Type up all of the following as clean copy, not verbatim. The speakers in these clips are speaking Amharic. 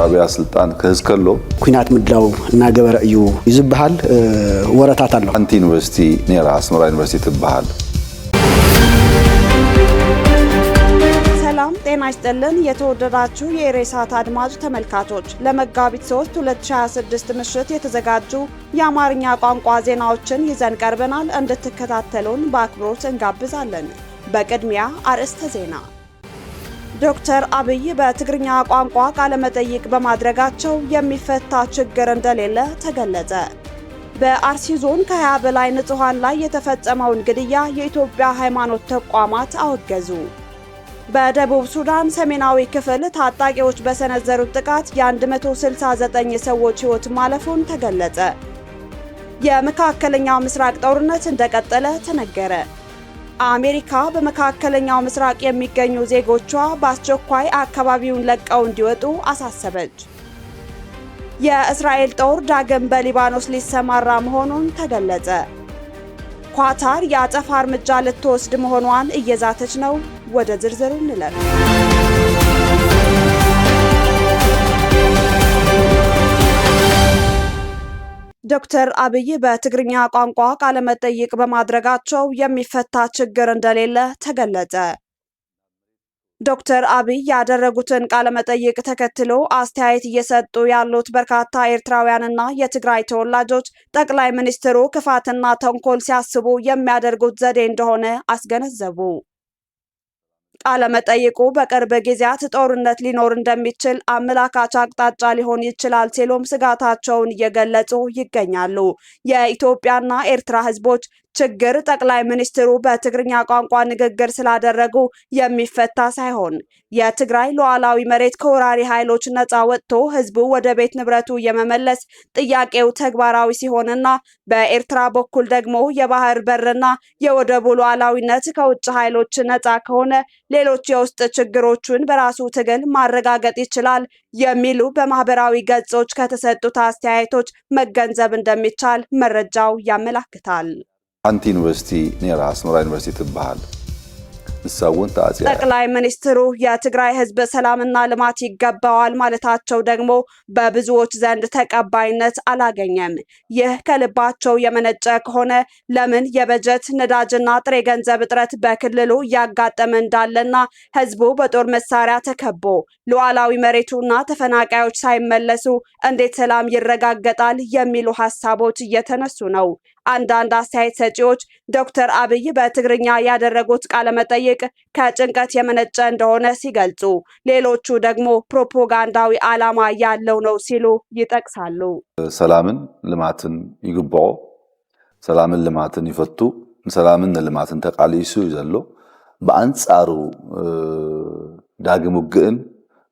አብያ ስልጣን ከህዝከሎ ኩናት ምድላው እና ገበረ እዩ ይዝብሃል ወረታት አለው አንቲ ዩኒቨርሲቲ ኔራ አስመራ ዩኒቨርሲቲ ትባሃል። ሰላም ጤና ይስጥልን የተወደዳችሁ የኢሬሳት አድማጭ ተመልካቾች ለመጋቢት 3 2026 ምሽት የተዘጋጁ የአማርኛ ቋንቋ ዜናዎችን ይዘን ቀርበናል። እንድትከታተሉን በአክብሮት እንጋብዛለን። በቅድሚያ አርዕስተ ዜና። ዶክተር አብይ በትግርኛ ቋንቋ ቃለ መጠይቅ በማድረጋቸው የሚፈታ ችግር እንደሌለ ተገለጸ። በአርሲ ዞን ከ20 በላይ ንጹሃን ላይ የተፈጸመውን ግድያ የኢትዮጵያ ሃይማኖት ተቋማት አወገዙ። በደቡብ ሱዳን ሰሜናዊ ክፍል ታጣቂዎች በሰነዘሩት ጥቃት የ169 ሰዎች ሕይወት ማለፉን ተገለጸ። የመካከለኛው ምስራቅ ጦርነት እንደቀጠለ ተነገረ። አሜሪካ በመካከለኛው ምስራቅ የሚገኙ ዜጎቿ በአስቸኳይ አካባቢውን ለቀው እንዲወጡ አሳሰበች። የእስራኤል ጦር ዳግም በሊባኖስ ሊሰማራ መሆኑን ተገለጸ። ኳታር የአጸፋ እርምጃ ልትወስድ መሆኗን እየዛተች ነው። ወደ ዝርዝሩ እንለፍ። ዶክተር አብይ በትግርኛ ቋንቋ ቃለ መጠይቅ በማድረጋቸው የሚፈታ ችግር እንደሌለ ተገለጸ። ዶክተር አብይ ያደረጉትን ቃለ መጠይቅ ተከትሎ አስተያየት እየሰጡ ያሉት በርካታ ኤርትራውያንና የትግራይ ተወላጆች ጠቅላይ ሚኒስትሩ ክፋትና ተንኮል ሲያስቡ የሚያደርጉት ዘዴ እንደሆነ አስገነዘቡ። ቃለ መጠይቁ በቅርብ ጊዜያት ጦርነት ሊኖር እንደሚችል አመላካች አቅጣጫ ሊሆን ይችላል ሲሉም ስጋታቸውን እየገለጹ ይገኛሉ። የኢትዮጵያና ኤርትራ ሕዝቦች ችግር ጠቅላይ ሚኒስትሩ በትግርኛ ቋንቋ ንግግር ስላደረጉ የሚፈታ ሳይሆን የትግራይ ሉዓላዊ መሬት ከወራሪ ኃይሎች ነፃ ወጥቶ ህዝቡ ወደ ቤት ንብረቱ የመመለስ ጥያቄው ተግባራዊ ሲሆንና በኤርትራ በኩል ደግሞ የባህር በርና የወደቡ ሉዓላዊነት ከውጭ ኃይሎች ነፃ ከሆነ ሌሎች የውስጥ ችግሮችን በራሱ ትግል ማረጋገጥ ይችላል የሚሉ በማህበራዊ ገጾች ከተሰጡት አስተያየቶች መገንዘብ እንደሚቻል መረጃው ያመላክታል። አንቲ ዩኒቨርሲቲ ኔራ አስመራ ዩኒቨርሲቲ ትባሃል። ንሳውን ታጽያ ጠቅላይ ሚኒስትሩ የትግራይ ህዝብ ሰላምና ልማት ይገባዋል ማለታቸው ደግሞ በብዙዎች ዘንድ ተቀባይነት አላገኘም። ይህ ከልባቸው የመነጨ ከሆነ ለምን የበጀት ነዳጅና ጥሬ ገንዘብ እጥረት በክልሉ እያጋጠመ እንዳለና ህዝቡ በጦር መሳሪያ ተከቦ ሉዓላዊ መሬቱና ተፈናቃዮች ሳይመለሱ እንዴት ሰላም ይረጋገጣል የሚሉ ሀሳቦች እየተነሱ ነው። አንዳንድ አስተያየት ሰጪዎች ዶክተር አብይ በትግርኛ ያደረጉት ቃለ መጠይቅ ከጭንቀት የመነጨ እንደሆነ ሲገልጹ፣ ሌሎቹ ደግሞ ፕሮፓጋንዳዊ ዓላማ ያለው ነው ሲሉ ይጠቅሳሉ። ሰላምን ልማትን ይግባኦ፣ ሰላምን ልማትን ይፈቱ፣ ሰላምን ልማትን ተቃሊሱ ይዘሎ በአንጻሩ ዳግም ውግእን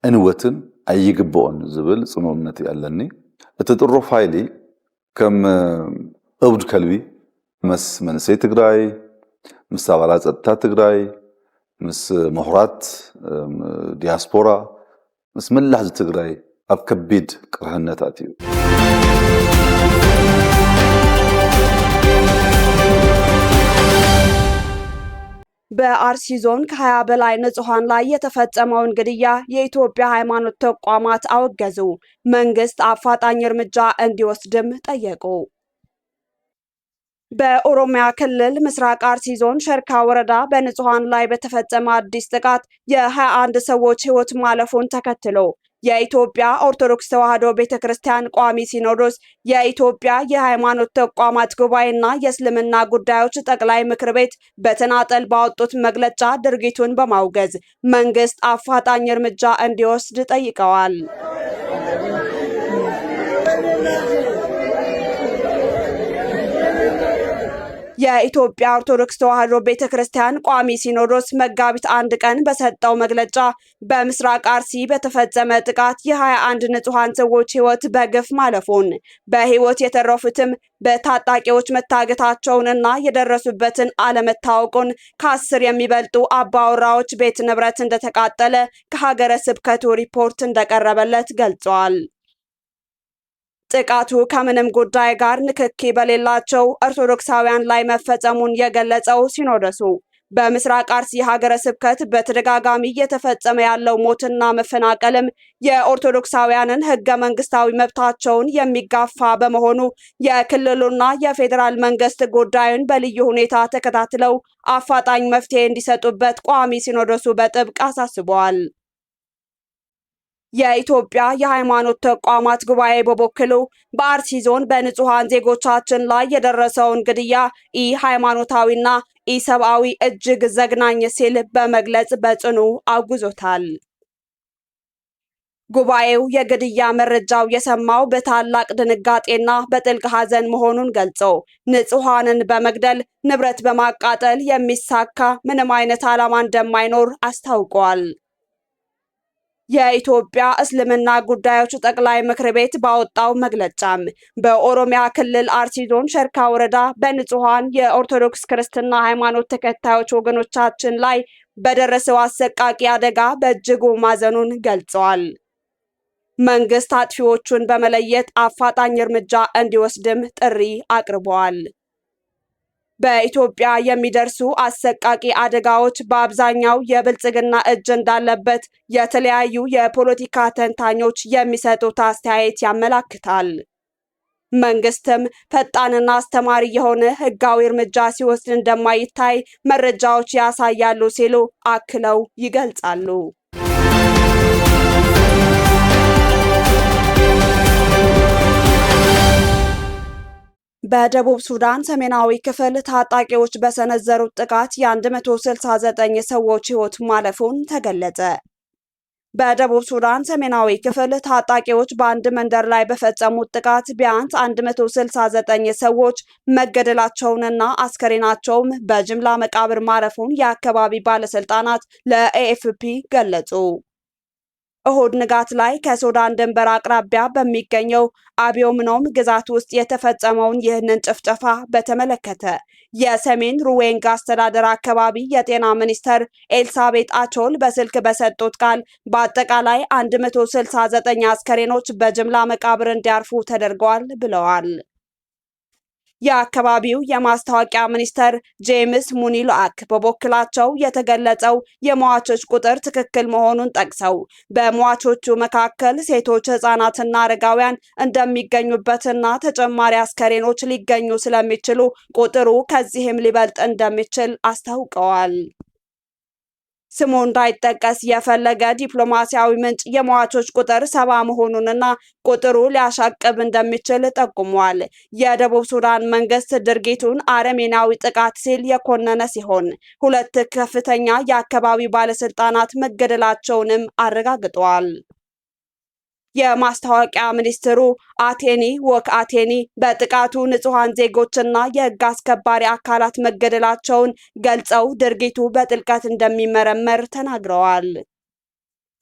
እንወትን አይግባኦን ዝብል ጽኑ እምነት ያለኒ እቲ ጥሩ ፋይሊ ከም እብድ ከልቢ ምስ መንሰይ ትግራይ ምስ አባላት ጸጥታ ትግራይ ምስ ምሁራት ዲያስፖራ ምስ መላህ ትግራይ ኣብ ከቢድ ቅርህነታት እዩ። በአርሲ ዞን ከ20 በላይ ንጹሃን ላይ የተፈጸመውን ግድያ የኢትዮጵያ ሃይማኖት ተቋማት አወገዙ። መንግስት አፋጣኝ እርምጃ እንዲወስድም ጠየቁ። በኦሮሚያ ክልል ምስራቅ አርሲ ዞን ሸርካ ወረዳ በንጹሃን ላይ በተፈጸመ አዲስ ጥቃት የ21 ሰዎች ሕይወት ማለፉን ተከትሎ የኢትዮጵያ ኦርቶዶክስ ተዋሕዶ ቤተክርስቲያን ቋሚ ሲኖዶስ፣ የኢትዮጵያ የሃይማኖት ተቋማት ጉባኤና የእስልምና ጉዳዮች ጠቅላይ ምክር ቤት በተናጠል ባወጡት መግለጫ ድርጊቱን በማውገዝ መንግስት አፋጣኝ እርምጃ እንዲወስድ ጠይቀዋል። የኢትዮጵያ ኦርቶዶክስ ተዋሕዶ ቤተክርስቲያን ቋሚ ሲኖዶስ መጋቢት 1 ቀን በሰጠው መግለጫ በምስራቅ አርሲ በተፈጸመ ጥቃት የ21 ንጹሃን ሰዎች ሕይወት በግፍ ማለፉን፣ በሕይወት የተረፉትም በታጣቂዎች መታገታቸውንና የደረሱበትን አለመታወቁን፣ ከ10 የሚበልጡ አባወራዎች ቤት ንብረት እንደተቃጠለ ከሀገረ ስብከቱ ሪፖርት እንደቀረበለት ገልጿል። ጥቃቱ ከምንም ጉዳይ ጋር ንክኪ በሌላቸው ኦርቶዶክሳውያን ላይ መፈጸሙን የገለጸው ሲኖዶሱ በምስራቅ አርሲ ሀገረ ስብከት በተደጋጋሚ እየተፈጸመ ያለው ሞትና መፈናቀልም የኦርቶዶክሳውያንን ህገ መንግስታዊ መብታቸውን የሚጋፋ በመሆኑ የክልሉና የፌዴራል መንግስት ጉዳዩን በልዩ ሁኔታ ተከታትለው አፋጣኝ መፍትሄ እንዲሰጡበት ቋሚ ሲኖዶሱ በጥብቅ አሳስበዋል። የኢትዮጵያ የሃይማኖት ተቋማት ጉባኤ በበኩሉ በአርሲ ዞን በንጹሃን ዜጎቻችን ላይ የደረሰውን ግድያ ሃይማኖታዊና ኢሰብአዊ እጅግ ዘግናኝ ሲል በመግለጽ በጽኑ አውግዞታል። ጉባኤው የግድያ መረጃው የሰማው በታላቅ ድንጋጤና በጥልቅ ሐዘን መሆኑን ገልጾ ንጹሃንን በመግደል ንብረት በማቃጠል የሚሳካ ምንም አይነት ዓላማ እንደማይኖር አስታውቋል። የኢትዮጵያ እስልምና ጉዳዮች ጠቅላይ ምክር ቤት ባወጣው መግለጫም በኦሮሚያ ክልል አርሲ ዞን ሸርካ ወረዳ በንጹሃን የኦርቶዶክስ ክርስትና ሃይማኖት ተከታዮች ወገኖቻችን ላይ በደረሰው አሰቃቂ አደጋ በእጅጉ ማዘኑን ገልጸዋል። መንግስት አጥፊዎቹን በመለየት አፋጣኝ እርምጃ እንዲወስድም ጥሪ አቅርበዋል። በኢትዮጵያ የሚደርሱ አሰቃቂ አደጋዎች በአብዛኛው የብልጽግና እጅ እንዳለበት የተለያዩ የፖለቲካ ተንታኞች የሚሰጡት አስተያየት ያመላክታል። መንግስትም ፈጣንና አስተማሪ የሆነ ህጋዊ እርምጃ ሲወስድ እንደማይታይ መረጃዎች ያሳያሉ ሲሉ አክለው ይገልጻሉ። በደቡብ ሱዳን ሰሜናዊ ክፍል ታጣቂዎች በሰነዘሩት ጥቃት የ169 ሰዎች ህይወት ማለፉን ተገለጸ። በደቡብ ሱዳን ሰሜናዊ ክፍል ታጣቂዎች በአንድ መንደር ላይ በፈጸሙት ጥቃት ቢያንስ 169 ሰዎች መገደላቸውንና አስከሬናቸውም በጅምላ መቃብር ማረፉን የአካባቢ ባለስልጣናት ለኤኤፍፒ ገለጹ። እሁድ ንጋት ላይ ከሱዳን ድንበር አቅራቢያ በሚገኘው አቢዮምኖም ግዛት ውስጥ የተፈጸመውን ይህንን ጭፍጨፋ በተመለከተ የሰሜን ሩዌንጋ አስተዳደር አካባቢ የጤና ሚኒስተር ኤልሳቤጥ አቾል በስልክ በሰጡት ቃል በአጠቃላይ 169 አስከሬኖች በጅምላ መቃብር እንዲያርፉ ተደርገዋል ብለዋል። የአካባቢው የማስታወቂያ ሚኒስተር ጄምስ ሙኒሎአክ በበኩላቸው የተገለጸው የሟቾች ቁጥር ትክክል መሆኑን ጠቅሰው በሟቾቹ መካከል ሴቶች፣ ህጻናትና አረጋውያን እንደሚገኙበትና ተጨማሪ አስከሬኖች ሊገኙ ስለሚችሉ ቁጥሩ ከዚህም ሊበልጥ እንደሚችል አስታውቀዋል። ስሙ እንዳይጠቀስ የፈለገ ዲፕሎማሲያዊ ምንጭ የሟቾች ቁጥር 70 መሆኑንና ቁጥሩ ሊያሻቅብ እንደሚችል ጠቁሟል። የደቡብ ሱዳን መንግስት ድርጊቱን አረመኔያዊ ጥቃት ሲል የኮነነ ሲሆን ሁለት ከፍተኛ የአካባቢ ባለስልጣናት መገደላቸውንም አረጋግጠዋል። የማስታወቂያ ሚኒስትሩ አቴኒ ወክ አቴኒ በጥቃቱ ንጹሃን ዜጎችና የህግ አስከባሪ አካላት መገደላቸውን ገልጸው ድርጊቱ በጥልቀት እንደሚመረመር ተናግረዋል።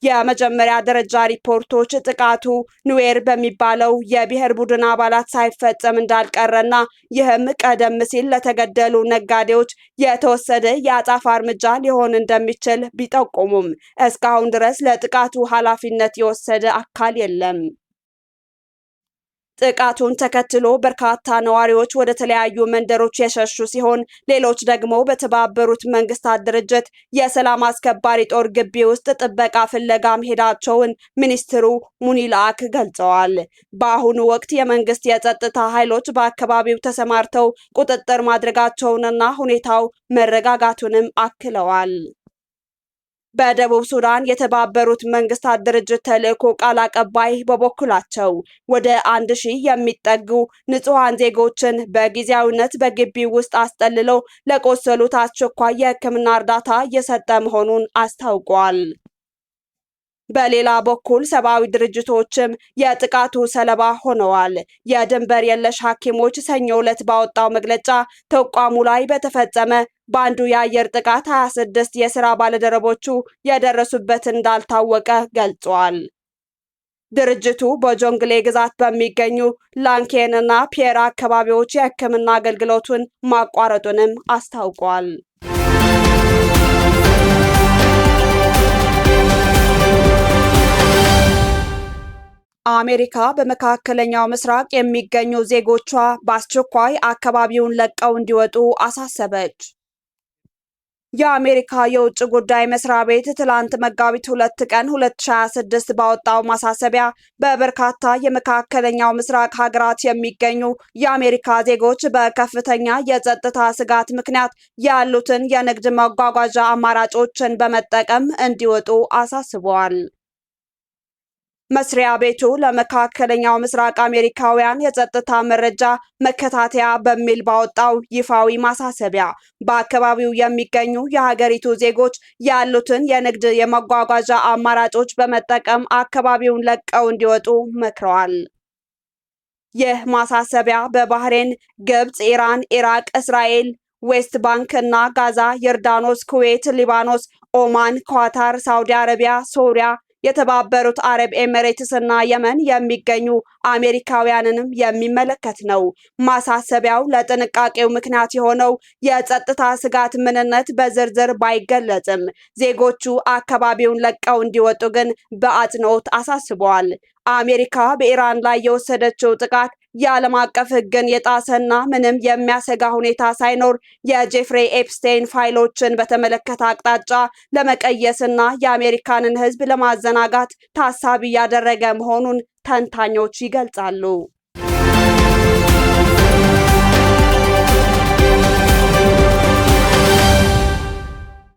የመጀመሪያ ደረጃ ሪፖርቶች ጥቃቱ ኑዌር በሚባለው የብሔር ቡድን አባላት ሳይፈጸም እንዳልቀረና ይህም ቀደም ሲል ለተገደሉ ነጋዴዎች የተወሰደ የአጸፋ እርምጃ ሊሆን እንደሚችል ቢጠቁሙም እስካሁን ድረስ ለጥቃቱ ኃላፊነት የወሰደ አካል የለም። ጥቃቱን ተከትሎ በርካታ ነዋሪዎች ወደ ተለያዩ መንደሮች የሸሹ ሲሆን ሌሎች ደግሞ በተባበሩት መንግስታት ድርጅት የሰላም አስከባሪ ጦር ግቢ ውስጥ ጥበቃ ፍለጋ መሄዳቸውን ሚኒስትሩ ሙኒላክ ገልጸዋል። በአሁኑ ወቅት የመንግስት የጸጥታ ኃይሎች በአካባቢው ተሰማርተው ቁጥጥር ማድረጋቸውንና ሁኔታው መረጋጋቱንም አክለዋል። በደቡብ ሱዳን የተባበሩት መንግስታት ድርጅት ተልዕኮ ቃል አቀባይ በበኩላቸው ወደ 1000 የሚጠጉ ንጹሃን ዜጎችን በጊዜያዊነት በግቢው ውስጥ አስጠልለው ለቆሰሉት አስቸኳይ የሕክምና እርዳታ እየሰጠ መሆኑን አስታውቋል። በሌላ በኩል ሰብአዊ ድርጅቶችም የጥቃቱ ሰለባ ሆነዋል። የድንበር የለሽ ሐኪሞች ሰኞ ዕለት ባወጣው መግለጫ ተቋሙ ላይ በተፈጸመ በአንዱ የአየር ጥቃት 26 የሥራ ባልደረቦቹ የደረሱበት እንዳልታወቀ ገልጿል። ድርጅቱ በጆንግሌ ግዛት በሚገኙ ላንኬን እና ፒየራ አካባቢዎች የሕክምና አገልግሎቱን ማቋረጡንም አስታውቋል። አሜሪካ በመካከለኛው ምስራቅ የሚገኙ ዜጎቿ በአስቸኳይ አካባቢውን ለቀው እንዲወጡ አሳሰበች። የአሜሪካ የውጭ ጉዳይ መስሪያ ቤት ትላንት መጋቢት 2 ቀን 2026 ባወጣው ማሳሰቢያ በበርካታ የመካከለኛው ምስራቅ ሀገራት የሚገኙ የአሜሪካ ዜጎች በከፍተኛ የጸጥታ ስጋት ምክንያት ያሉትን የንግድ መጓጓዣ አማራጮችን በመጠቀም እንዲወጡ አሳስበዋል። መስሪያ ቤቱ ለመካከለኛው ምስራቅ አሜሪካውያን የጸጥታ መረጃ መከታተያ በሚል ባወጣው ይፋዊ ማሳሰቢያ በአካባቢው የሚገኙ የሀገሪቱ ዜጎች ያሉትን የንግድ የመጓጓዣ አማራጮች በመጠቀም አካባቢውን ለቀው እንዲወጡ መክረዋል። ይህ ማሳሰቢያ በባህሬን፣ ግብጽ፣ ኢራን፣ ኢራቅ፣ እስራኤል፣ ዌስት ባንክ እና ጋዛ፣ ዮርዳኖስ፣ ኩዌት፣ ሊባኖስ፣ ኦማን፣ ኳታር፣ ሳውዲ አረቢያ፣ ሶሪያ፣ የተባበሩት አረብ ኤሚሬትስ እና የመን የሚገኙ አሜሪካውያንንም የሚመለከት ነው። ማሳሰቢያው ለጥንቃቄው ምክንያት የሆነው የጸጥታ ስጋት ምንነት በዝርዝር ባይገለጽም ዜጎቹ አካባቢውን ለቀው እንዲወጡ ግን በአጽንኦት አሳስበዋል። አሜሪካ በኢራን ላይ የወሰደችው ጥቃት የዓለም አቀፍ ሕግን የጣሰና ምንም የሚያሰጋ ሁኔታ ሳይኖር የጄፍሬ ኤፕስቴን ፋይሎችን በተመለከተ አቅጣጫ ለመቀየስና የአሜሪካንን ሕዝብ ለማዘናጋት ታሳቢ ያደረገ መሆኑን ተንታኞች ይገልጻሉ።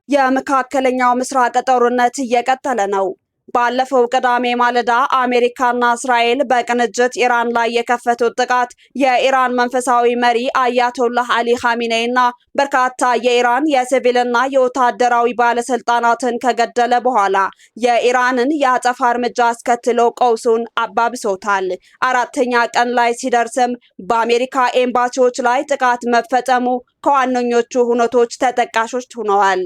የመካከለኛው ምስራቅ ጦርነት እየቀጠለ ነው። ባለፈው ቅዳሜ ማለዳ አሜሪካና እስራኤል በቅንጅት ኢራን ላይ የከፈቱት ጥቃት የኢራን መንፈሳዊ መሪ አያቶላህ አሊ ኻሜኔይና በርካታ የኢራን የሲቪልና የወታደራዊ ባለስልጣናትን ከገደለ በኋላ የኢራንን የአጸፋ እርምጃ አስከትሎ ቀውሱን አባብሶታል። አራተኛ ቀን ላይ ሲደርስም በአሜሪካ ኤምባሲዎች ላይ ጥቃት መፈጸሙ ከዋነኞቹ ሁነቶች ተጠቃሾች ሆነዋል።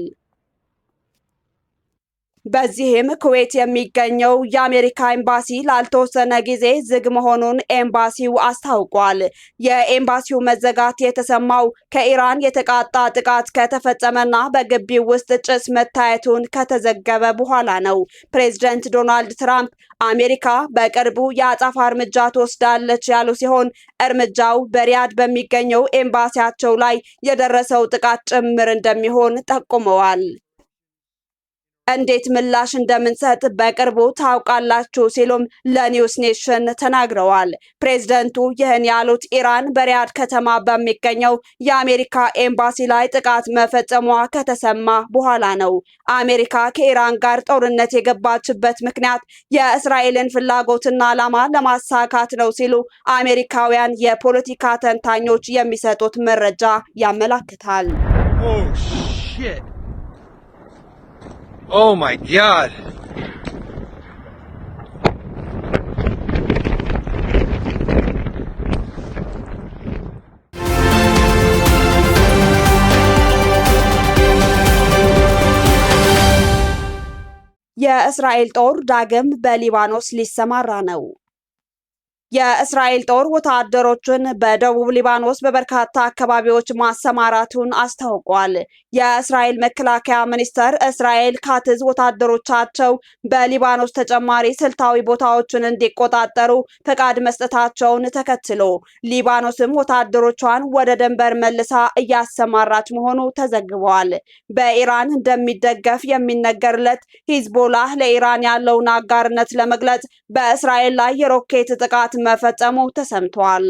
በዚህም ኩዌት የሚገኘው የአሜሪካ ኤምባሲ ላልተወሰነ ጊዜ ዝግ መሆኑን ኤምባሲው አስታውቋል። የኤምባሲው መዘጋት የተሰማው ከኢራን የተቃጣ ጥቃት ከተፈጸመና በግቢው ውስጥ ጭስ መታየቱን ከተዘገበ በኋላ ነው። ፕሬዝዳንት ዶናልድ ትራምፕ አሜሪካ በቅርቡ የአጸፋ እርምጃ ትወስዳለች ያሉ ሲሆን እርምጃው በሪያድ በሚገኘው ኤምባሲያቸው ላይ የደረሰው ጥቃት ጭምር እንደሚሆን ጠቁመዋል። እንዴት ምላሽ እንደምንሰጥ በቅርቡ ታውቃላችሁ ሲሉም ለኒውስ ኔሽን ተናግረዋል። ፕሬዝደንቱ ይህን ያሉት ኢራን በሪያድ ከተማ በሚገኘው የአሜሪካ ኤምባሲ ላይ ጥቃት መፈጸሟ ከተሰማ በኋላ ነው። አሜሪካ ከኢራን ጋር ጦርነት የገባችበት ምክንያት የእስራኤልን ፍላጎትና ዓላማ ለማሳካት ነው ሲሉ አሜሪካውያን የፖለቲካ ተንታኞች የሚሰጡት መረጃ ያመላክታል። Oh my God! የእስራኤል ጦር ዳግም በሊባኖስ ሊሰማራ ነው። የእስራኤል ጦር ወታደሮችን በደቡብ ሊባኖስ በበርካታ አካባቢዎች ማሰማራቱን አስታውቋል። የእስራኤል መከላከያ ሚኒስቴር እስራኤል ካትዝ ወታደሮቻቸው በሊባኖስ ተጨማሪ ስልታዊ ቦታዎችን እንዲቆጣጠሩ ፈቃድ መስጠታቸውን ተከትሎ ሊባኖስም ወታደሮቿን ወደ ድንበር መልሳ እያሰማራች መሆኑ ተዘግቧል። በኢራን እንደሚደገፍ የሚነገርለት ሂዝቦላህ ለኢራን ያለውን አጋርነት ለመግለጽ በእስራኤል ላይ የሮኬት ጥቃት መፈጸሙ ተሰምቷል።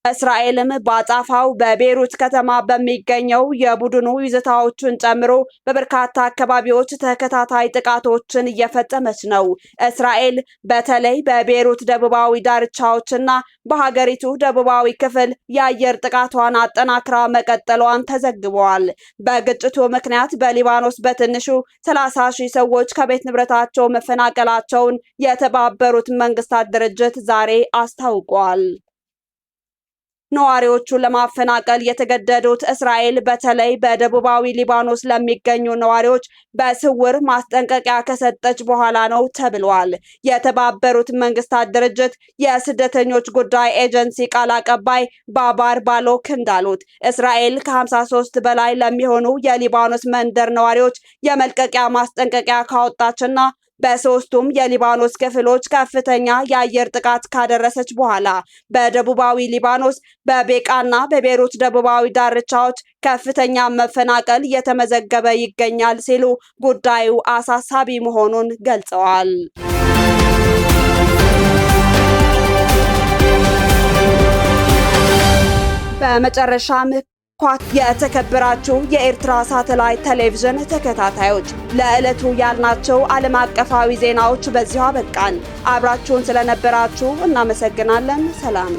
እስራኤልም በአጻፋው በቤሩት ከተማ በሚገኘው የቡድኑ ይዞታዎችን ጨምሮ በበርካታ አካባቢዎች ተከታታይ ጥቃቶችን እየፈጸመች ነው። እስራኤል በተለይ በቤሩት ደቡባዊ ዳርቻዎችና በሀገሪቱ ደቡባዊ ክፍል የአየር ጥቃቷን አጠናክራ መቀጠሏን ተዘግቧል። በግጭቱ ምክንያት በሊባኖስ በትንሹ 30,000 ሰዎች ከቤት ንብረታቸው መፈናቀላቸውን የተባበሩት መንግስታት ድርጅት ዛሬ አስታውቋል። ነዋሪዎቹን ለማፈናቀል የተገደዱት እስራኤል በተለይ በደቡባዊ ሊባኖስ ለሚገኙ ነዋሪዎች በስውር ማስጠንቀቂያ ከሰጠች በኋላ ነው ተብሏል። የተባበሩት መንግስታት ድርጅት የስደተኞች ጉዳይ ኤጀንሲ ቃል አቀባይ ባባር ባሎክ እንዳሉት እስራኤል ከ53 በላይ ለሚሆኑ የሊባኖስ መንደር ነዋሪዎች የመልቀቂያ ማስጠንቀቂያ ካወጣችና በሶስቱም የሊባኖስ ክፍሎች ከፍተኛ የአየር ጥቃት ካደረሰች በኋላ በደቡባዊ ሊባኖስ በቤቃና በቤሩት ደቡባዊ ዳርቻዎች ከፍተኛ መፈናቀል እየተመዘገበ ይገኛል ሲሉ ጉዳዩ አሳሳቢ መሆኑን ገልጸዋል። በመጨረሻም የተከበራችሁ የኤርትራ ሳተላይት ቴሌቪዥን ተከታታዮች ለዕለቱ ያልናቸው ዓለም አቀፋዊ ዜናዎች በዚሁ አበቃን። አብራችሁን ስለነበራችሁ እናመሰግናለን። ሰላም